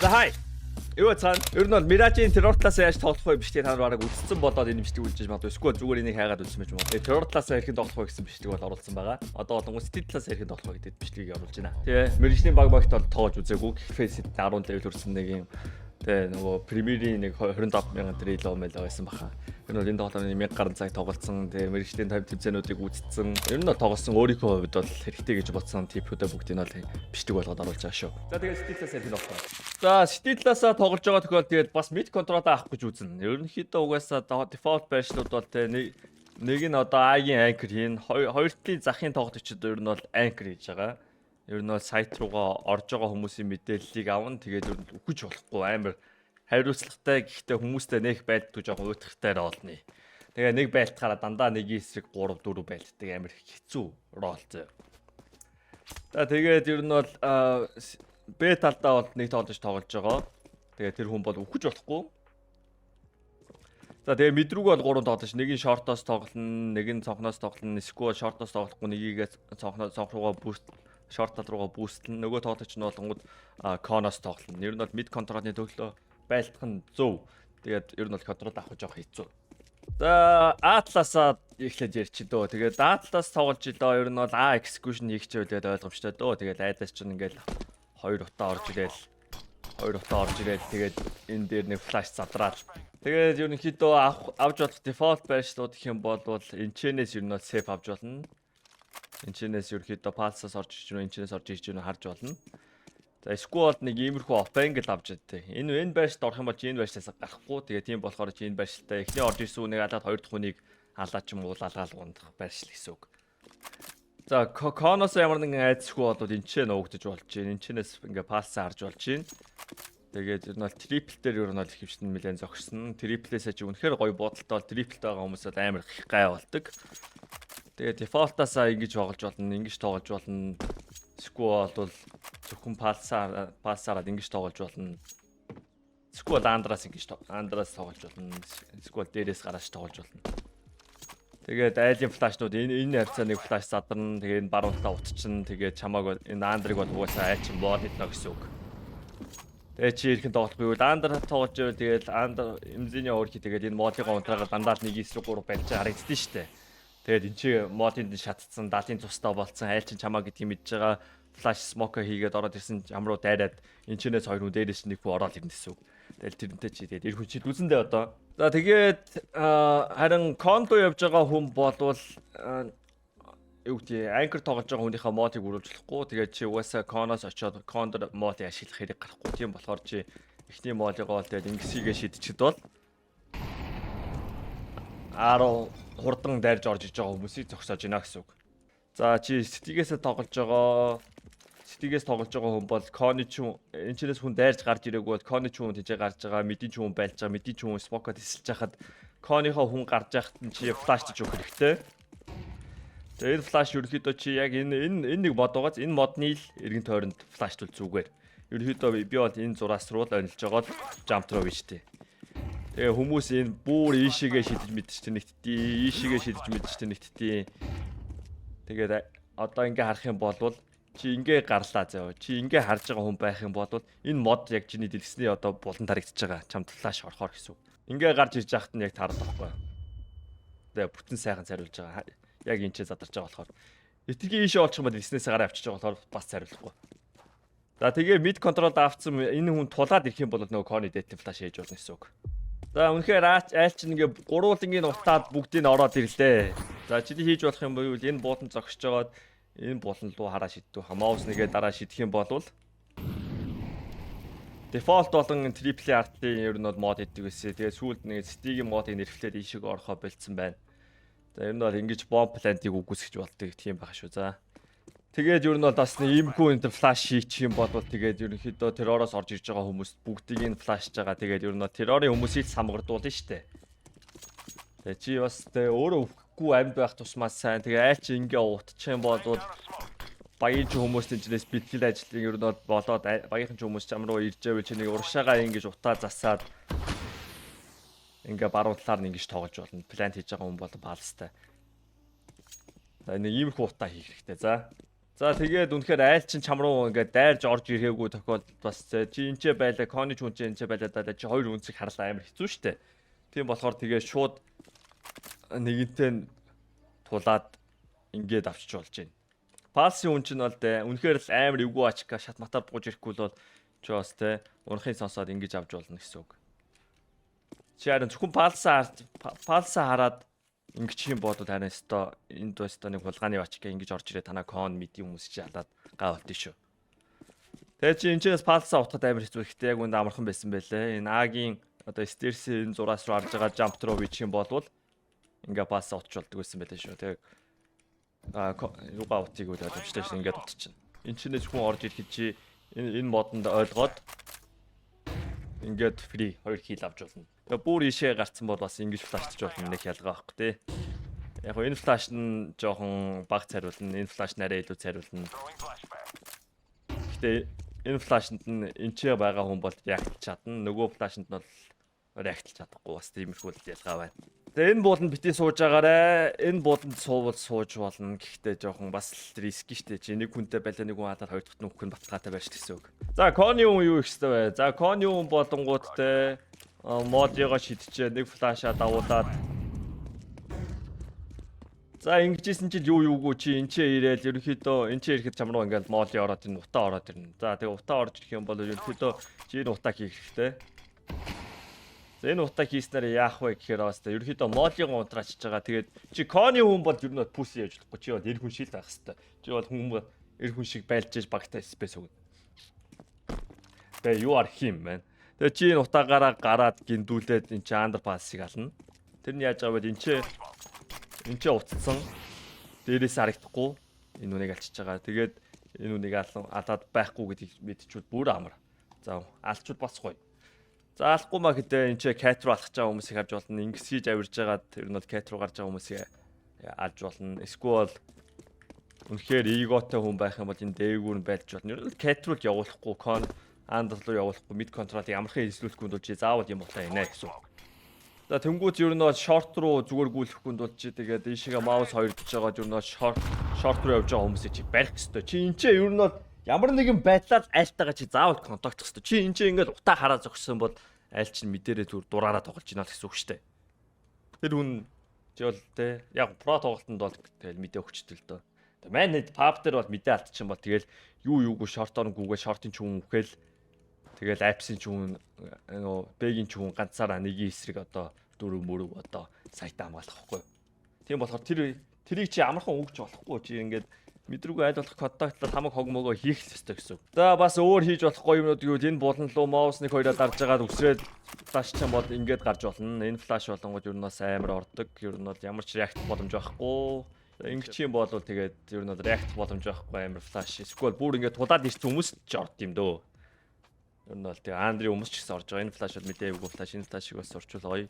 За хай. Юу цаана? Ер нь бол Mirage-ийн Terror-аас яаж тоглох вэ биш тэгээ та нар бараг үзсэн бодоод энэ бичлэг үлдэж магадгүй. Эсвэл зүгээр энийг хайгаад үзсэн байж магадгүй. Terror-аас хэрхэн тоглох вэ гэсэн бичлэг бол оруулсан байгаа. Одоо болон Steam-аас хэрхэн тоглох вэ гэдэг бичлэгийг оруулж байна. Тэгээ Mirage-ийн багт бол тоож үзээгүй. Face 10 level хүрсэн нэг юм. Тэгээ нөгөө Premier-ийн нэг 25,000 трейл мэл байсан баха. Энэ бол энэ тоглооны 1000 гаруй цаг тоглолцсон. Тэгээ Mirage-ийн 50 тэмцээнүүдийг үзсэн. Ер нь бол тоглосон өөрийнхөө хувьд бол хэрэгтэй гэж бодсон типүүдээ бүгдийг нь бол бичлэг болгоод оруулж байгаа шүү. За тэгээ Steam-аас хэрхэн тоглох вэ? За Steam-аас тоглож байгаа тохиолдолд тэгээд бас mid control авах гэж үзнэ. Ерөнхийдөө угаасаа default байршлууд бол тэг нэг нь одоо A-гийн anchor хийн, хоёр талын захын тоглогчид ер нь бол anchor хийж байгаа. Ер нь бол сайт руугаа орж байгаа хүмүүсийн мэдээллийг авна. Тэгээд ер нь үхэж болохгүй амар хариуцлагатай гэхдээ хүмүүстэй нэх байлдгүй жоохон уйтгартай олно. Тэгээ нэг байлтахаараа дандаа нэг эсрэг 3 4 байлддаг амар хэцүү рол зөө. За тэгээд ер нь бол Б талдаа бол нэг тоглож байгаа. Тэгээ тэр хүн бол үхэж болохгүй. За тэгээ мэдрүүг бол 3 тоглож, нэг нь шортоос тоглоно, нэг нь цонхноос тоглоно, эсвэл шортоос тоглохгүй нэгийгээ цонх руугаа бүүст, шорт тал руугаа бүүстлэн, нөгөө тоглогч нь болгонгод коноос тоглоно. Ер нь бол мид контролны төглөө байлдах нь зөв. Тэгээд ер нь бол контрол авах жоох хэцүү. За Атласаа ихлэж ярьчих дөө. Тэгээд Атлас тоглож илоо ер нь бол А execution хийх ч үлээд ойлгомжтой дөө. Тэгээд айдас ч ингээл 2 утаа орж ирэл тэгээд энэ дээр нэг флаш задраад тэгээд ерөнхийдөө авч болох дефолт байршлууд гэх юм бол энчэнээс ер нь сейф авч болно. Энчэнээс ерөнхийдөө палсаас орж иж гэнэ, энчэнээс орж иж гэнэ харж болно. За эсвэл нэг иймэрхүү офангл авч ядтэй. Энэ байршилд орох юм бол чи энэ байршлаас гарахгүй. Тэгээд тийм болохоор чи энэ байршилтаа эхний орж ирсэн үнийг алаад хоёр дахь үнийг алаад ч юм уу алгаал гундах байршил гэсэн үг. За коноос ямар нэгэн айдсгүй болоод энчээ нуугдаж болж байна. Энчнээс ингээ пассаа харж болж байна. Тэгээд ер нь бол трипл дээр ер нь бол хөвчтөн нэлээд зогссон. Триплээсээ чи үнэхээр гоё бодолтой бол триплтэй байгаа хүмүүс бол амар их гай болдог. Тэгээд дефолтаасаа ингэж тоглож болно, ингэж тоглож болно. Эсвэл бол зөвхөн пассаараад ингэж тоглож болно. Эсвэл андраас тоглож болно. Эсвэл дээрээс гараад тоглож болно. Тэгээд айлын флашнууд энэ харьцаа нэг флаш задарна. Тэгээд энэ баруунтаа утчихна. Тэгээд чамааг энэ андрыг бол угаасаа айчин бод идно гэсэн үг. Тэгээд чи ирхэн тоглохгүй бол андр тоглож байвал тэгээд андр эмзэний өөрхий тэгээд энэ модын унтраагаар дандаа 1-3 барьж харагддээ штэ. Тэгээд энэ чи модын шатцсан, даатын цустай болцсон, айлчин чамаа гэдгийг мэдж байгаа. Флаш смока хийгээд ороод ирсэн ам руу дайраад энэ чинээс хоёр хүн дээрээс нэг хүү ороод ирнэ гэсэн үг. Тэгэл тэрнтэй чи тэгээд эр хүн чи үзэндээ одоо. За тэгээд харин конто явж байгаа хүн болвол юу гэдэг анкер тоглож байгаа хүнийхээ модыг үргэлж болохгүй. Тэгээд чи угаасаа коноос очоод кондор модыг ашиглах хэрэг гарахгүй. Тийм болохоор чи эхний модыгоо тэгээд ингэсийгээ шидчихэд бол 10 хурдан дайрж орж иж байгаа хүмүүсийг зогсоож гинэ гэсэн үг. За чи стигээс тоглож байгаа хүн бол коны ч энэ чинээс хүн дайрж гарч ирээгүй бол коны ч хүн тийж гарч байгаа, мэдийн ч хүн байлж байгаа, мэдийн ч хүн смокот эсэлж хахад коныхоо хүн гарч яхад нь чи флаш ч өгөх хэрэгтэй. Тэгээ энэ флаш ерөөхдөө чи яг энэ нэг мод байгааз энэ модны л эргэн тойронд флаштул зүгээр. Ерөөхдөө би бол энэ зураас руу л онилж байгаа л jump throw биштэй. Тэгээ хүмүүс энэ бүр ийшээгээ шидэж мэдчихсэн нэгтдээ, ийшээгээ шидэж мэдчихсэн нэгтдээ. Тэгээд одоо ингээ харах юм бол чи ингээ гарлаа заяа. Чи ингээ харж байгаа хүн байх юм бол энэ мод яг чиний дэлгэсний одоо булан тарагдчихж байгаа. Чамд флаш орохоор гэсэн. Ингээ гарч ирж яхад нь яг таарах байхгүй. Тэгээ бүтэн сайхан цариулж байгаа. Яг энэ ч задарч байгаа болохоор. Этгийн ийшээ олчих юм бол дэлгэснээсээ гараа авчиж байгаа болохоор бас цариулахгүй. За тэгээ мид контрол авцсан энэ хүн тулаад ирэх юм бол нөгөө коны дэт флаш хийж болно гэсэн үг. За үнэхээр айлч ингээ гурвуулангийн утаад бүгдийг нь ороод ирлээ. За чи хийж болох юм бол энэ буудан зогсож байгаад энэ булан руу хараа шиддэг. Маус нэгээ дараа шидэх юм бол дефолт болон трипл арт-ийн ер нь бол мод хийдэг байсан. Тэгээ сүүлд нэг стигийн модыг нэрвлээд ийшээ орохоо болцсон байна. За ер нь бол ингэж бомб плантыг үгүйсгэж болдог тийм байх шүү. За тэгээд ер нь бол бас нэг иймхүү энэ флаш хийчих юм бол тэгээд ерөнхийдөө терророос орж ирж байгаа хүмүүс бүгдийг нь флашж байгаа. Тэгээд ер нь террорын хүмүүсийг самгардуулна штэ. Тэгээд чи бас өөрөө үхэхгүй амьд байх тусмаа сайн. Тэгээ айл чи ингээ утчих юм бол багийн хүмүүс тэнчнээс бэлтгэл ажлыг ер нь болоод багийн хүмүүс чам руу ирж байвал чиний уршаагаа ингэж утаа засаад ингээ баруун талаар нь ингэж тоглож болно. Плант хийж байгаа хүн бол палстай. За нэг иймэрхүү утаа хийх хэрэгтэй. За За тэгээд үнэхээр айл чин чам руу ингээд дайрж орж ирээгүй тохиолдолд бас чи энчээ байлаа коны ч үнчээ энчээ байлаа даа чи хоёр үнцэг харлаа амар хэцүү шттэ. Тийм болохоор тэгээд шууд нэгэнтээ тулаад ингээд авчиж болж байна. Палсын үн чинь бол үнэхээр л амар эвгүй ачка шат матаар бууж ирэхгүй бол чи бас унахын сонсоод ингэж авч болно гэсэн үг. Чи харин зөвхөн палсаа хараад ингэж юм бодвол харин өстой энд өстой нэг хулгааны ачка ингэж орж ирээ танаа кон мэд юм хүмүүс чи халаад гаавалт шүү. Тэгээ чи энэчээс палсаа утгад амар хэцүү ихтэй яг үнд амархан байсан байлээ. Энэ Агийн одоо стэрсийн зураас руу арж байгаа jump throw бичих юм болвол ингээ палсаа утч болдог байсан байлээ шүү. Тэгээ юугаа утгийг үл ойлгомжтой шин ингээд утчихна. Энд чинээс хүн орж ирэхэд чи энэ модонд ойлгоод ингээд free 2 kill авч болно. Тэгээ бүр ишээ гарцсан бол бас ингэж флашч болно нэг ялгаа байхгүй тий. Яг гоо энэ флаш нь жоохон баг цариулна, энэ флаш нарай илүү цариулна. Гэтэ энэ флашнд нь энчээ байгаа хүн бол реакт чадна. Нөгөө флашнд нь бол реакт чадахгүй бас тиймэрхүү ялгаа байна. Тэгээ энэ бууланд битээ сууж байгаарэ. Энэ бууланд суувал сууж болно. Гэхдээ жоохон бас риски штэ. Чи нэг хүнтэй байлаа нэг хүн хатаад хоёр дахь нь хүн баталгаатай байж гэсэн үг. За коны хүн юу их хэвээр бай. За коны хүн болонгуудтай модыгоо шидчихээ нэг флашаа давуулаад. За ингэжсэн чинь юу юугүй чи энчээ ирээл ерөнхийдөө энчээ ирэхэд чам руу ингээл моли ороод ин утаа ороод ирнэ. За тэгээ утаа орж ирэх юм бол ерөнхийдөө чи энэ утаа хийх хэрэгтэй. За энэ утаа хийснээр яах вэ гэхээр бас та ерөнхийдөө молиго унтраачж байгаа. Тэгээд чи коны хүн бол ер нь пүс яаж болохгүй. Чи бол эр хүн шил байх хэрэгтэй. Чи бол хүн эр хүн шиг байлж иж багтай спейс өгнө. Тэгээ юу арах юм бэ? Тэгээ чи энэ утаагаараа гараад гиндүүлээд энэ чи андерпассыг ална. Тэр нь яаж байгаа вэ? Энд чи уцсан. Дээрээс харагдахгүй энэ үнийг алчиж байгаа. Тэгээд энэ үнийг алаад байхгүй гэдгийг мэдчихвэл бүр амар. За алчвал бас гоё. За алахгүй маа гэдэг энэ чи кат руу алхаж байгаа хүмүүсийг харж болно. Ингэсгийж авирж байгаад ер нь бол кат руу гарч байгаа хүмүүсийг алж болно. Эсвэл үнэхээр эготой хүн байх юм бол энэ дээгүүр нь байлж болно. Ер нь кат руу явуулахгүй кон андер руу явуулахгүй мид контролыг амархан эзлүүлэхгүй бол чи заавал юм болоо инэ гэсэн. За тэнгуут ер нь бол шорт руу зүгээр гүйлэхгүй бол чи тэгээд ийшээгээ маус хоёрдож байгаа ер нь шорт руу явж байгаа хүмүүсийг чи барих ёстой. Чи энэ ч ер нь бол ямар нэгэн байдлаар айлтайгаа чи заавал контактах ёстой. Чи энэ ч ингээд утаа хараа зогссон бол айл чинь мэдэрээ зүр дураараа тоглож байна л гэсэн үг шүү дээ. Тэр хүн чи бол яг про тоглолтод бол тэгэл мэдээ өгчтэй л дөө. Манай паб дээр бол мэдээ алдчихсан бол тэгэл юугүй шорт оронгүйгээ шортын ч хүн үхээл тэгэл апсын ч хүн бэгийн ч хүн ганцаараа нэгийн эсрэг одоо дөрөв мөрөв одоо сайтаа хамгаалах байхгүй. Тийм болохоор тэрийг чи амархан өгч болохгүй чи ингээд мэдрүүг айлуулах контактлаад хамаг хогмогоо хийх л ёстой гэсэн. За бас өөр хийж болохгүй юмнууд юу энэ булан руу маус нэг хоёроо дарж агаад үсрээд флаш чам бол ингээд гарч болно. Энэ флаш болонгод ер нь бас амар ордог. Ер нь бол ямар ч реакт боломж байхгүй. Ингэж юм бол тэгээд ер нь бол реакт боломж байхгүй амар флаш. Эсвэл бүр ингээд тулаад ирсэн хүмүүс ч орд юм дөө. Ер нь бол тэгээ Андри хүмүүс ч гэсэн орж байгаа. Энэ флаш бол мэдээгүй флаш энэ флашыг бас орчуул гоё.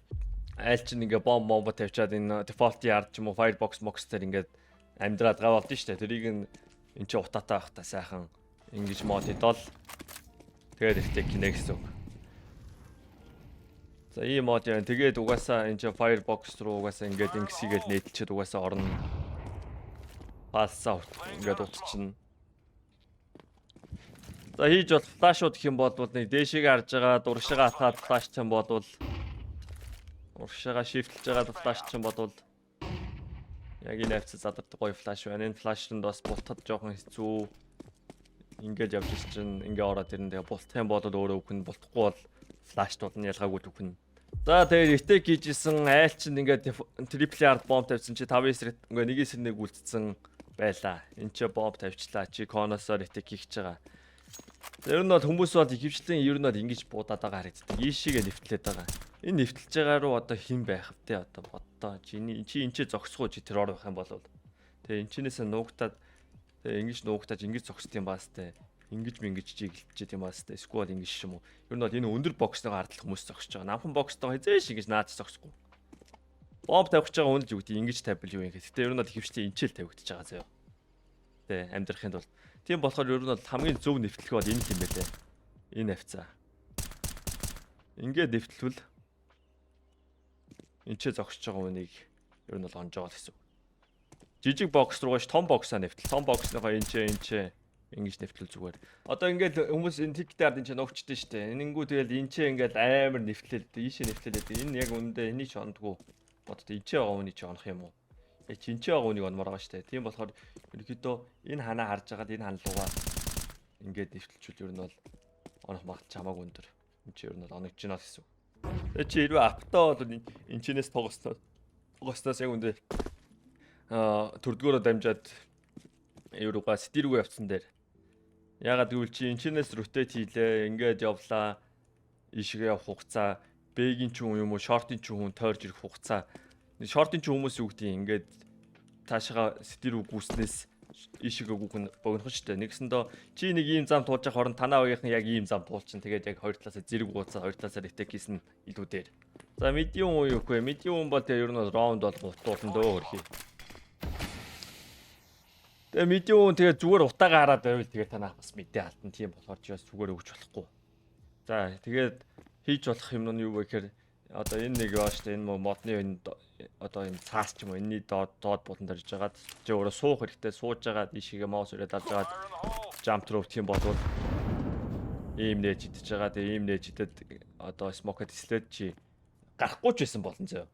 Айл чинь ингээ бомбо тавьчаад энэ дефолт яард ч юм уу firebox box дээр ингээд амьдраад гав болд нь штэ. Тэрийг эн чи утаатай байх та сайхан ингэж мод идол тэгээд ихтэй кинэ гэсэн үг. За ийм мод яа. Тэгээд угаасаа эн чи firebox руу угаасаа ингээд ингэсгээл нээдэлчихэд угаасаа орно. Палсаа ингээд утчихна. За хийж бол флашууд гэх юм бол нэг дээшээгээ харж байгаа дуршигаа атгаад флаш чам болвол уршигаа шифтлж байгаа флаш чам болвол яг энэ авцад задардаг гоё флаш байна. Энэ флашнд бас бултад жоохон хэцүү. Ингээд явж чинь ингээ ороод ирэн тэгээ бултах юм бол өөрөө үхэн бултахгүй бол флашт болно ялгаагүй үхэн. За тэгээд ретек хийжсэн айл чинь ингээ трипл ард бомб тавьсан чи 5 эсрэг ингээ нэг эсрэг нэг үлдсэн байлаа. Энд чи бомб тавьчлаа. Чи коносоор ретек хийж байгаа. Тэр нь бол хүмүүс бол ихэвчлэн ер нь бол ингэж буудаад байгаа харагддаг. Ийшээгээ нэвтлээд байгаа. Энэ нэвтэлж байгаа руу одоо хэн байх вэ? Одоо боддоо. Чи энэ ч зогсгоо чи террор байх юм бол тэгээ энэ чинээс нуугтаад тэгээ ингэж нуугтааж ингэж зогсд юм баас тэ. Ингэж мингэж чиглэж юм баас тэ. Эсвэл ингэж юм уу? Ер нь бол энэ өндөр бокстойгоо хардлах хүмүүс зогсож байгаа. Намхан бокстойгоо хязээш ингэж наад зогсохгүй. Бомб тавих гэж байгаа хүн л юу гэдэг ингэж тавил юу юм гэхэд. Гэтэ ер нь бол ихэвчлэн энчэл тавигдчихж байгаа заяа. Тэ амьдрахын тулд тийм болохоор ер нь бол хамгийн зөв нэвтлэх бол энэ юм байлээ. Энэ авцаа. Ингээд нэвтлвэл энэ ч зогсож байгаа хүнийг ер нь бол онж байгаа гэсэн үг. Жижиг бокс руугаш том боксаа нэвтэл. Том боксныхоо энэ ч ингэж нэвтэл зүгээр. Одоо ингээд хүмүүс энэ TikTok дээр энэ ч нуугчдээ штэ. Энэнгүү тэгэл энэ ч ингээд амар нэвтлээд ийшээ нэвтлээд энэ яг үндэ энийг ч ондгоо бодтой энэ ч байгаа үнийг ч онох юм уу? Яг чинь ч байгаа үнийг онмоор байгаа штэ. Тийм болохоор ерөөдөө энэ ханаа харж агаад энэ ханлуугаа ингээд нэвтэлчүүл ер нь бол онох магадлал чамаагүй өндөр. Энэ ч ер нь бол оногч гинэ гэсэн үг. Тэгээ чи хэрвээ автаа бол энэ чинээс тогоснаас яг үндэ төрдгөөрөө дамжаад еврога сити рүү явцсан дээр ягаад гэвэл чи энэ чинээс ротейт хийлээ ингээд явлаа ийшгээ явах хугацаа бэгийн ч юм уу шортын ч хүн тойрж ирэх хугацаа шортын ч хүмүүс юу гэдгийг ингээд таашаага сити рүү гүйснээс ийшгээ гүгэн богинохон штэ нэгсэндөө чи нэг ийм зам туулж явах орон танаа багийнхан яг ийм зам туулчин тэгээд яг хоёр талаасаа зэрэг ууцаа хоёр талаасаа ретек хийсэн илүү дээр за медиум уу юу вэ медиум бол тэгээ ер нь раунд бол гутуулсан дөө хөрхий тэгээ медиум тэгээ зүгээр утаагаа хараад байвал тэгээ танаа бас мэдээ алдсан тийм болохоор чи бас зүгээр өгч болохгүй за тэгээд хийж болох юм нь юу вэ гэхээр одоо энэ нэг яа штэ энэ модны энэ одоо энэ цаас ч юм уу энэний доод бутан дөрж байгаад чи өөрөө суух хэрэгтэй сууж байгаа ийшээгээ маус өрөөд авч байгаад jump throw тийм болвол ийм нээж идэж байгаа тэгээ ийм нээж идэд одоо smoke дислээд чи гарахгүй ч байсан болно зөө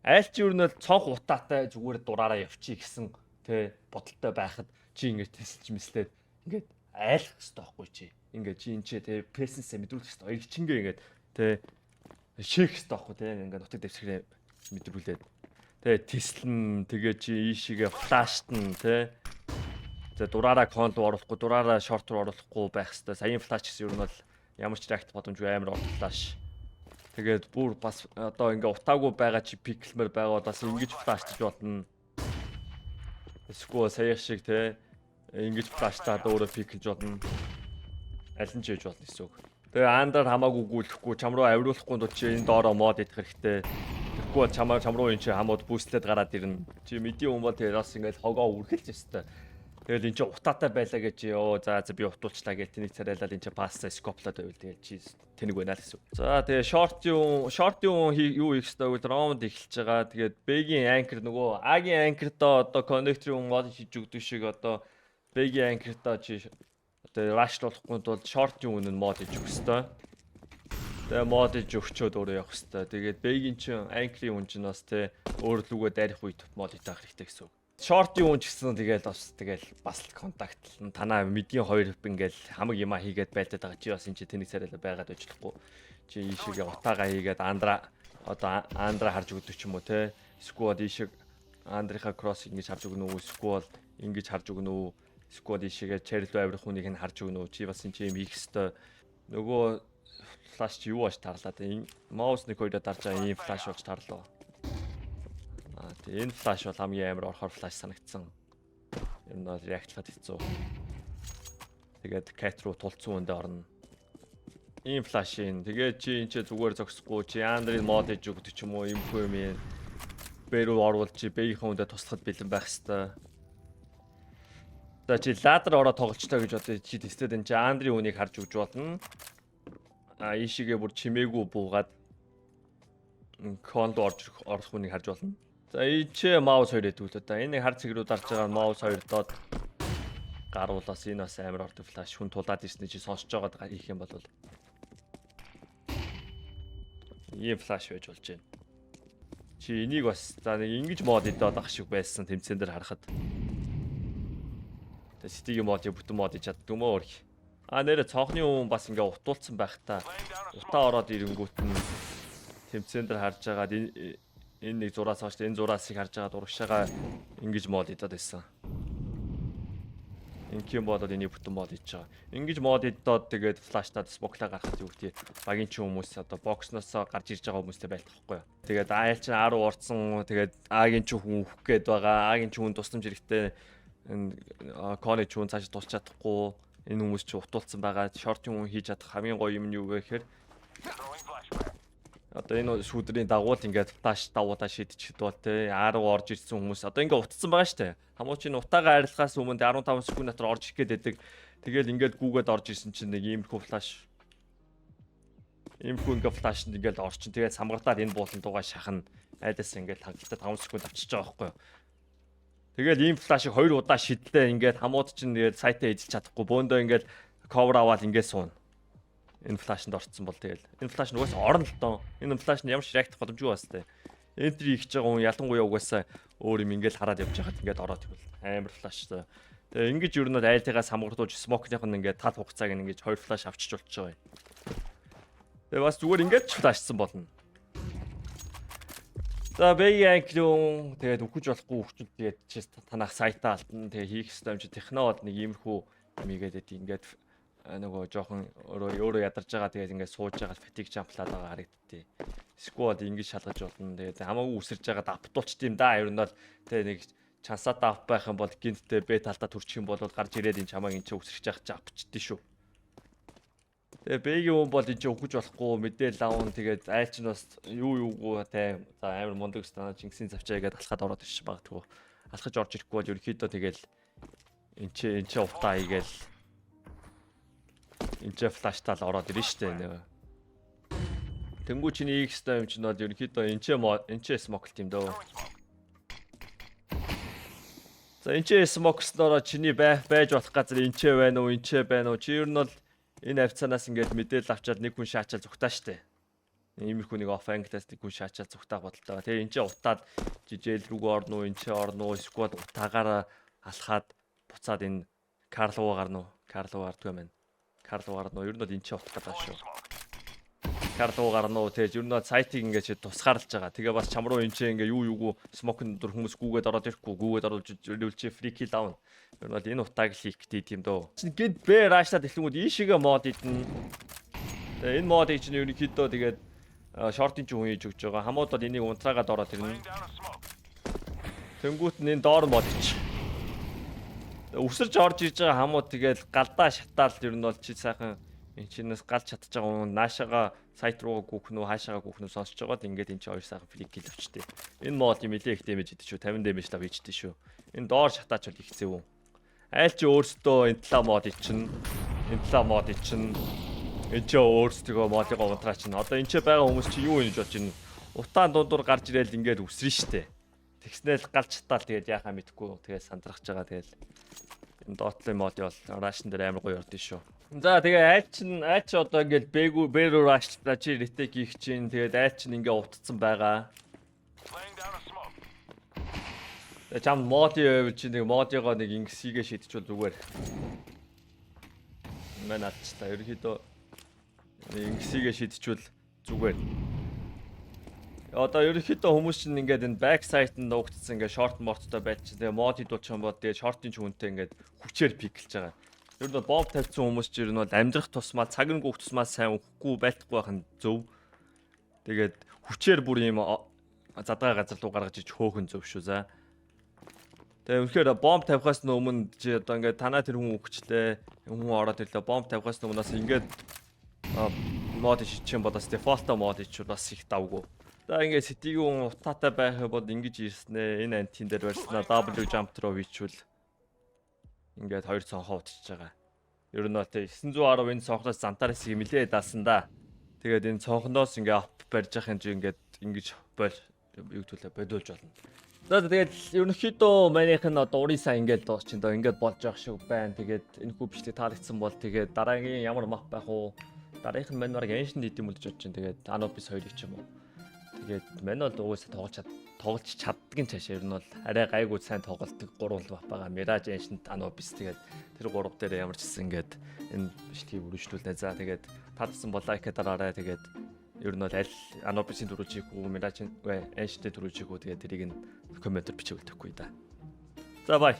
айл чи юу нэ цонх утаатай зүгээр дураараа явчих гэсэн тэ бодолтой байхад чи ингэж тесэлж мэслээд ингээд айлах хэрэгтэй байхгүй чи ингээд чи энэ ч тэ presence мэдрүүлэх хэрэгтэй эргчингээ ингээд тэ шийх хэрэгтэй байхгүй тэ ингээд нутаг дэвсгэрээ мэдрүүлээд тэ теслэн тэгээ чи ийшээгээ флаштн тэ дураараа кон руу оруулахгүй дураараа шорт руу оруулахгүй байх хэрэгтэй саяын флаш гэсэн юм бол ямар ч реакт боломжгүй амар орох флаш тэгээд бүр бас одоо ингээ утаагүй байгаа чи пиклмэр байгаа бас ингэж флаштж болно эсвэл саях шиг те ингэж флаштаад өөрөө пиклж болно аль нь ч хийж болно гэсэн үг тэгээ андаар хамаагүй гүйлэхгүй чам руу авируулахгүй тул чи энэ доороо мод идэх хэрэгтэй тэгэхгүй бол чам руу энэ чи хамууд бүүслээд гараад ирнэ чи медиум бол тэгээ бас ингээл хогоо үргэлж өстэй тэгэл энэ чи утаатай байлаа гэж ёо за би утуулчлаа гэж тэнийг царайлал энэ чи пасса скоплоод байвал тэгээ чи тэнэг байна л гэсэн. За тэгээ шортын юу хийх ёстой вэ? Раунд эхэлж байгаа. Тэгээд бэгийн анкер нөгөө агийн анкертоо одоо коннекторын мод хийж өгдөг шиг одоо бэгийн анкертоо чи одоо рашлуулахгүй тулд шортын үнэн мод хийж өгөх ёстой. Тэгээ мод хийж өгчөөд өөрөө явах ёстой. Тэгээд бэгийн чин анкерийн үн чинь бас тэ өөр лүгөө дарих үед мод итаах хэрэгтэй гэсэн үг. Шортын үн ч гэсэн тэгэл бас контакт танаа мэдгийн хоёр ингээл хамаг юма хийгээд байлдаад байгаа чи бас энэ чи тэнийг царайлаа байгаад ажиллахгүй чи ийшээгээ утаагаа хийгээд андра харж өгдөг ч юм уу те сквад ийшээ андрийнхаа кросс ингэж харж өгнө үү сквад ингэж харж өгнө үү сквад ийшээгээ чарль авирах хүнийг нь харж өгнө үү чи бас энэ чи юм хийх хэвээр нөгөө флаш чи юу аж тарлаа те маус нэг хоёроо дарж байгаа ийм флаш болж тарлаа. Энэ флаш бол хамгийн амар орхоор флаш санагдсан. Ер нь бол реактлахад хэцүү. Тэгээд кат руу тулцсан үндэ орно. Ийм флашийн. Тэгээд чи энэ ч зүгээр зогсохгүй чи андрын мод хийж өгдөг ч юм уу юмгүй юм. Бэрүү оруулж чи бэйхэн үндэ туслахад бэлэн байх хэвээр. За чи ладер ороо тоглолцтой гэж бодъё чи тестэд энэ чи андрын үнийг харж өгч болно. Ийшээгээ бүр чимээгүй буугаад конд орох хүнийг харж болно. За ийчээ маус 2 хэдүүлээ та. Энийг хар цэг рүү дарж байгаа маус 2 доод гаруулаас энэ бас амар ордог флаш хүн тулаад ирсний чи сонсож байгаа хийх юм бол ийм флаш байж болж байна. Чи энийг бас за нэг ингэж мод идээд ах шиг байсан тэмцэн дээр харахад. Тэ ситигийн мод бүтэн мод хийж чаддаг юм уу? Нэрэ цонхны хүн бас ингээ утуулсан байх та. Утаа ороод ирэнгүүт нь тэмцэн дээр харж байгаад энэ нэг зураас хааш энэ зураасыг харж байгаа урагшаага ингэж мод идээд байсан. Инким бодоод энийг бүтэн мод хийж байгаа. Ингэж мод идээд тэгээд флаштаад смоклаа гаргахад юу гэдэг багийн ч хүмүүс одоо боксноос гарч ирж байгаа хүмүүстэй байлах байхгүй юу. Тэгээд айл чинь 10 урдсан тэгээд агийн ч хүн өөх гээд байгаа. Агийн ч хүн тусламж хэрэгтэй энэ коны ч хүн цааш тусч чадахгүй. Энэ хүмүүс чи утуулсан байгаа. Шортын хүн хийж чадах хамгийн гоё юм нь юу вэ гэхээр одоо энэ шүүдрийн дагуул ингээд флаш давуудаа шийдчихэд бол те 10 орж ирсэн хүмүүс одоо ингээд утцсан байгаа штэ. Хамууч энэ утаагаа арилгахаас өмнө 15 секунд дотор орж ирэх гээд байдаг. Тэгэл ингээд гүүгээд орж ирсэн чинь нэг иймэрхүү флаш. Иймэрхүү ингээд флашнд ингээд орчин. Тэгээд самгартаад энэ буулан дуугаа шахна. Айдаас ингээд хангалттай 5 секунд авчиж байгаа байхгүй юу. Тэгэл ийм флашыг 2 удаа шидлээ ингээд хамууд чинь тэгээд сайтаа эзэлж чадахгүй бөөндөө ингээд cover аваад ингээд суuna. Энэ флашнд орцсон бол тэгэл. Энэ флаш нугаас орно л доо. Энэ флаш нь ямар ч реакт боломжгүй бас тээ. Энтри хийж байгаа хүн ялангуяа угаасаа өөр юм ингээд хараад явж байхад ингээд ороод ивэл амар флаш. Тэгээ ингэж ер нь айлтайгаас хамгаалуулж смокных нь ингээд тал хугацааг нь ингэж 2 флаш авчиж болчихоо. Тэгээ бас зүгээр ингээд флашсан болно. За бэйянклон тэгээд өгч болохгүй хөвчүүд тэгээд чи танах сайтаа алтан тэгээд хийх ёстой юм чи технологи нэг иймэрхүү юм игээд ингээд нөгөө жоохон өөрөө ядарч байгаа тэгээд ингээд сууж байгаа фатиг жамплаад байгаа харагдтыг. Сквад ингэж шалгаж болно. Тэгээд хамаагүй үсэрж байгаа давтуулчт юм да. Ер нь бол тэгээд нэг чансаа давх байх юм бол гинттэй Б талдаа төрчих юм бол гарч ирээд энэ чамааг энэ ч үсэрч байгаа чи авчдээ шүү. Тэгээ Б-ийн хүн бол энэ өгч болохгүй мэдээл аван тэгээд айл ч бас юугүй те за амар мундаг станаа Чингисийн завчаа игээд алхаад ороод ирчих багтгүй. Алхаж орж ирэхгүй бол ерөөхдөө тэгэл энэ ч утаа игээл энэ флаштаал ороод ирнэ штэ нэ. Тэнгүү чиний их хэстэй юм чинь бол ерөөхдөө энэ ч смоклт юм дөө. За энэ смокснороо чиний байж болох газар энэ байна уу энэ байна уу чи ер нь бол энэ авцанаас ингээд мэдээлэл авчаад нэг хүн шаачаал зүгтаа штэ. Иймэрхүү нэг оф ангтаас нэг хүн шаачаал зүгтаа бодолтой. Тэгээ энэ ч утаад жижээл рүүгээ орно уу энэ ч орно уу сквад утаагаараа алхаад буцаад энэ Карлуу гарна уу? Карлуу гардгүй байна. Карлуу гарна уу? Ер нь бол энэ ч утгаад байгаа шүү. Карлуу гарна уу? Тэгээ ер нь бол сайтыг ингээд тусгаарлаж байгаа. Тэгээ бас чам руу энэ ч ингээд юу смокн дөр хүмүүс гүүгээд ороод ирэхгүй гүүгээд оруулж ирүүлчих фри кил аавна. Ер нь бол энэ утааг хийх гэдэг юм дөө. Гэд Б рааштай дэлгүүд ийшээгээ мод идэн. Тэгээ энэ модыг чинь ерөнхийдөө тэгээд шортын ч хүн хийж өгч байгаа. Хамууд бол энийг унтраагаад ороод ирнэ. Тэнгүүт нь энэ доор мод ич. Өсөрж орж иж байгаа хамууд тэгээд галдаа шатаал ер нь бол чи сайхан энэ чинээс галж чадчих байгаа хүн наашаага сайт руу гүөх нүү хаашаага гүөх нүү сонсож байгаад ингээд энэ чи хоёр сайхан фрик кил авчтээ. Энэ мод юм нэлээ их дэмэж идэв шүү. 50 дэмэж тав хийжтэй шүү. Энэ доор шатаач бол их зэв үү. Айл чи өөртөө энэ талаа мод ичнэ. Энэ талаа мод ичнэ. Энэ чи өөртөө модыг унтраа чинь. Одоо энэ чи байгаа хүмүүс чи юу хийж болж байна? Утаан дундуур гарч ирээл ингээд үсрэн штэ. Тэгснээл галж чатаал тэгээд яхаа мэдхгүй. Тэгээд сандрахж байгаа тэгээд энэ доотлын мод бол рашн дээр амар гоё ордон шүү. За тэгээ айл чи одоо ингээд бэрүү рашлаа чи ретек хийх чинь тэгээд айл чи ингээд утцсан байгаа. Чам модын хувьд чи нэг модыгоо нэг ингэсийгээ шийдчихвэл зүгээр. Мэн алчтай ерөөхдөө ингэсийгээ шийдчихвэл зүгээр. Одоо ерөөхдөө хүмүүс чинь ингээд энэ back site-нд нуугдсан ингээд short морттой байж тэгээ мод хийдүүлчих юм бол тэгээ short-ын ч үнэтэй ингээд хүчээр пиклж байгаа. Ер нь бомб тавьсан хүмүүс чинь ер нь бол амьдрах тусмаа цаг нь гүөх тусмаа сайн өгөхгүй байлтахгүй байх нь зөв. Тэгээд хүчээр бүр ийм задгаа газар руу гаргаж ич хөөхөн зөв шүү за. Тэгээ үнэхээр бомб тавихаас өмнө чи одоо ингээд танаа тэр хүн өгчлээ. Хүн ороод ирлээ. Бомб тавихаас өмнөөс ингээд мод шийдчих юм бодос дефолт мод хийчихвэл бас их давгүй. За ингээд сэтигийн утаатай байх бол ингэж ирснэ. Энэ антин дээр барьснаа W jump руу хийчихвэл ингээд хоёр цонхоо утчихж байгаа. Ер нь бол тэ 910 энэ цонхноос зантаарс хэмлээ даасан да. Тэгээд энэ цонхноос ингээд ап барьж явах юм ингээд ингэж юу төлөө бодуулж болно. За тэгээд ерөнхийдөө манийх нь одоо урисаа ингээд дуучин доо ингээд болж явах шиг байна. Тэгээд энэ хүү бичлэг таалагдсан бол тэгээд дараагийн ямар мап байх уу? Дараагийнх нь мань бараг эншин дийдэм үлж бодож чинь тэгээд Anubis 2-ыг ч юм уу. Тэгээд мань бол угаасаа тоглож чаддаг нь цаашаа ер нь бол арай гайгүй сайн тоглолтог 3 мап байгаа. Mirage эншин Anubis тэгээд тэр 3 дээр ямар ч гэсэн ингээд энэ бичлэгийг үргэлжлүүлнэ. За тэгээд таалагдсан бол лайк дараарай. Тэгээд ер нь бол аль Anubis-ийн төрүүлжийг үү, Mirage эншинтэй төрүүлжийг үү тэгээд тэрийг нь комментээр бичиж өгөхгүй да. За бай.